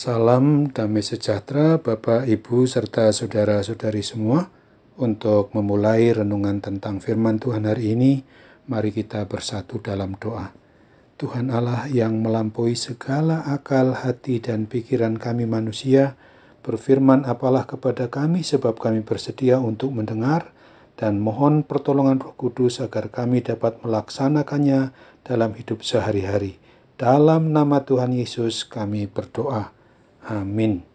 Salam damai sejahtera Bapak, Ibu, serta saudara-saudari semua. Untuk memulai renungan tentang firman Tuhan hari ini, mari kita bersatu dalam doa. Tuhan Allah yang melampaui segala akal, hati, dan pikiran kami manusia, berfirman apalah kepada kami sebab kami bersedia untuk mendengar, dan mohon pertolongan Roh Kudus agar kami dapat melaksanakannya dalam hidup sehari-hari. Dalam nama Tuhan Yesus kami berdoa. Amin.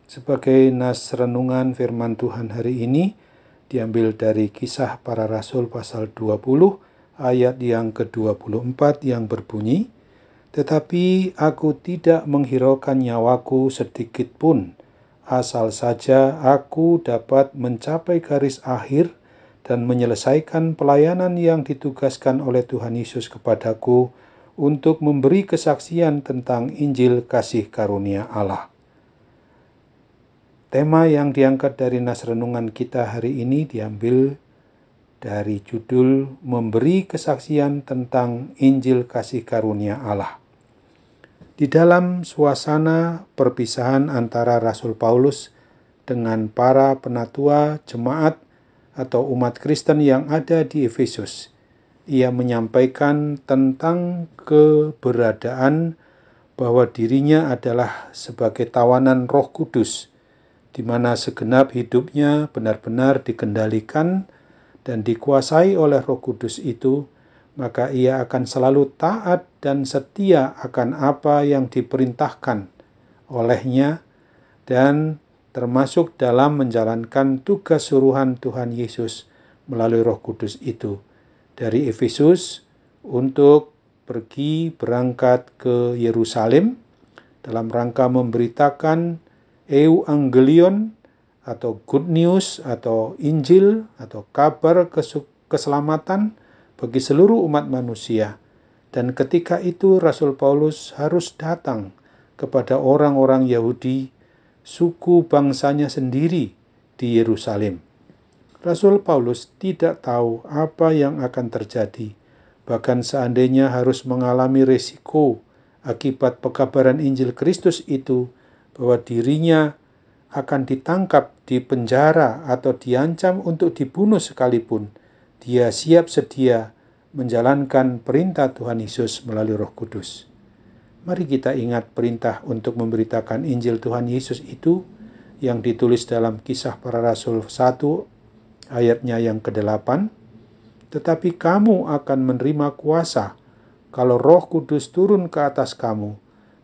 Sebagai nas renungan firman Tuhan hari ini diambil dari Kisah Para Rasul pasal 20 ayat yang ke-24 yang berbunyi, "Tetapi aku tidak menghiraukan nyawaku sedikit pun, asal saja aku dapat mencapai garis akhir dan menyelesaikan pelayanan yang ditugaskan oleh Tuhan Yesus kepadaku untuk memberi kesaksian tentang Injil kasih karunia Allah." Tema yang diangkat dari nas renungan kita hari ini diambil dari judul Memberi Kesaksian tentang Injil Kasih Karunia Allah. Di dalam suasana perpisahan antara Rasul Paulus dengan para penatua jemaat atau umat Kristen yang ada di Efesus, ia menyampaikan tentang keberadaan bahwa dirinya adalah sebagai tawanan Roh Kudus, di mana segenap hidupnya benar-benar dikendalikan dan dikuasai oleh Roh Kudus itu, maka ia akan selalu taat dan setia akan apa yang diperintahkan olehnya dan termasuk dalam menjalankan tugas suruhan Tuhan Yesus melalui Roh Kudus itu dari Efesus untuk berangkat ke Yerusalem dalam rangka memberitakan Evangelion atau good news atau Injil atau kabar keselamatan bagi seluruh umat manusia. Dan ketika itu Rasul Paulus harus datang kepada orang-orang Yahudi, suku bangsanya sendiri di Yerusalem. Rasul Paulus tidak tahu apa yang akan terjadi, bahkan seandainya harus mengalami resiko akibat pekabaran Injil Kristus itu, bahwa dirinya akan ditangkap, dipenjara, atau diancam untuk dibunuh sekalipun, dia siap sedia menjalankan perintah Tuhan Yesus melalui Roh Kudus. Mari kita ingat perintah untuk memberitakan Injil Tuhan Yesus itu yang ditulis dalam Kisah Para Rasul 1 ayatnya yang ke-8. "Tetapi kamu akan menerima kuasa kalau Roh Kudus turun ke atas kamu,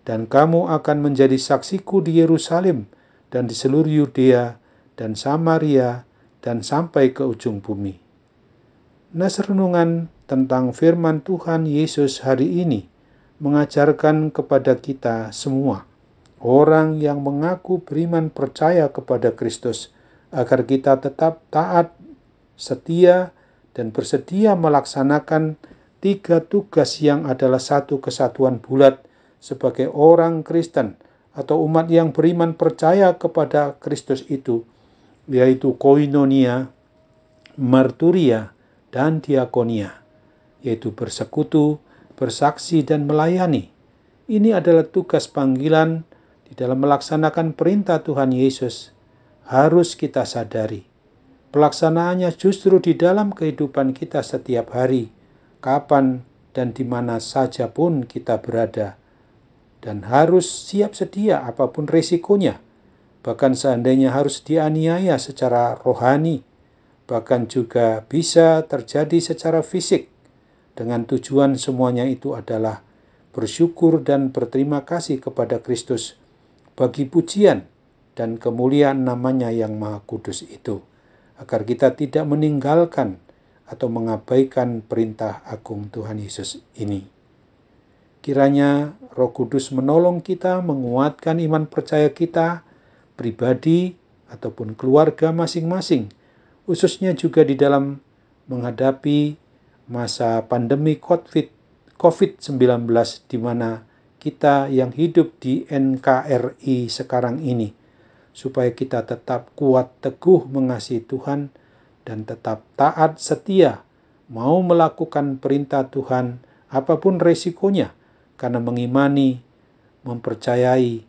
dan kamu akan menjadi saksiku di Yerusalem dan di seluruh Yudea dan Samaria dan sampai ke ujung bumi." Nas renungan tentang firman Tuhan Yesus hari ini mengajarkan kepada kita semua, orang yang mengaku beriman percaya kepada Kristus, agar kita tetap taat, setia, dan bersedia melaksanakan 3 tugas yang adalah satu kesatuan bulat sebagai orang Kristen atau umat yang beriman percaya kepada Kristus itu, yaitu koinonia, marturia, dan diakonia, yaitu bersekutu, bersaksi, dan melayani. Ini adalah tugas panggilan di dalam melaksanakan perintah Tuhan Yesus. Harus kita sadari, pelaksanaannya justru di dalam kehidupan kita setiap hari, kapan dan di mana saja pun kita berada. Dan harus siap sedia apapun resikonya, bahkan seandainya harus dianiaya secara rohani, bahkan juga bisa terjadi secara fisik, dengan tujuan semuanya itu adalah bersyukur dan berterima kasih kepada Kristus bagi pujian dan kemuliaan namanya yang Maha Kudus itu, agar kita tidak meninggalkan atau mengabaikan perintah agung Tuhan Yesus ini. Kiranya Roh Kudus menolong kita, menguatkan iman percaya kita, pribadi ataupun keluarga masing-masing, khususnya juga di dalam menghadapi masa pandemi COVID-19 di mana kita yang hidup di NKRI sekarang ini, supaya kita tetap kuat teguh mengasihi Tuhan dan tetap taat setia, mau melakukan perintah Tuhan apapun resikonya, karena mengimani, mempercayai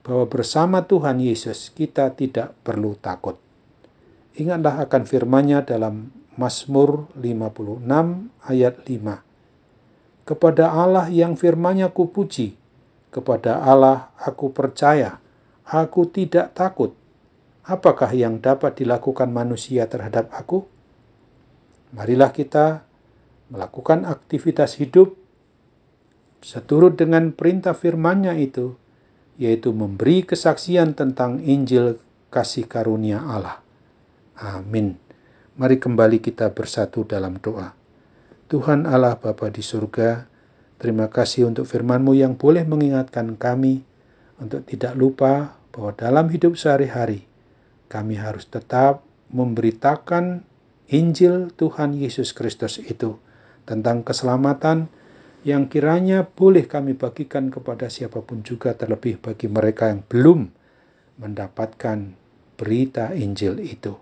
bahwa bersama Tuhan Yesus kita tidak perlu takut. Ingatlah akan firman-Nya dalam Mazmur 56 ayat 5. Kepada Allah yang firman-Nya kupuji, kepada Allah aku percaya, aku tidak takut. Apakah yang dapat dilakukan manusia terhadap aku? Marilah kita melakukan aktivitas hidup seturut dengan perintah firman-Nya itu, yaitu memberi kesaksian tentang Injil kasih karunia Allah. Amin. Mari kembali kita bersatu dalam doa. Tuhan Allah Bapa di surga, terima kasih untuk firman-Mu yang boleh mengingatkan kami untuk tidak lupa bahwa dalam hidup sehari-hari kami harus tetap memberitakan Injil Tuhan Yesus Kristus itu tentang keselamatan yang kiranya boleh kami bagikan kepada siapapun juga, terlebih bagi mereka yang belum mendapatkan berita Injil itu.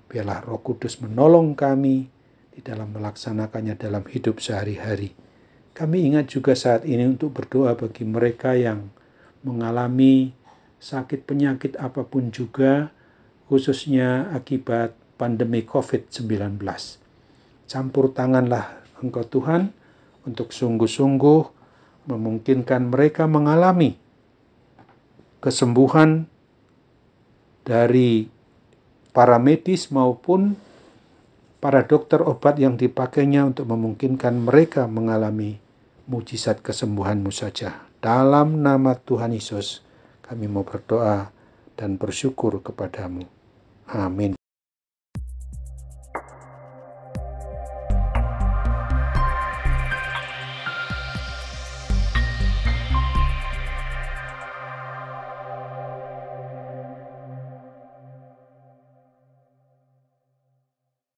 Biarlah Roh Kudus menolong kami di dalam melaksanakannya dalam hidup sehari-hari. Kami ingat juga saat ini untuk berdoa bagi mereka yang mengalami sakit penyakit apapun juga, khususnya akibat pandemi COVID-19. Campur tanganlah Engkau Tuhan untuk sungguh-sungguh memungkinkan mereka mengalami kesembuhan dari para medis maupun para dokter obat yang dipakainya untuk memungkinkan mereka mengalami mujizat kesembuhan-Mu saja. Dalam nama Tuhan Yesus kami mau berdoa dan bersyukur kepada-Mu. Amin.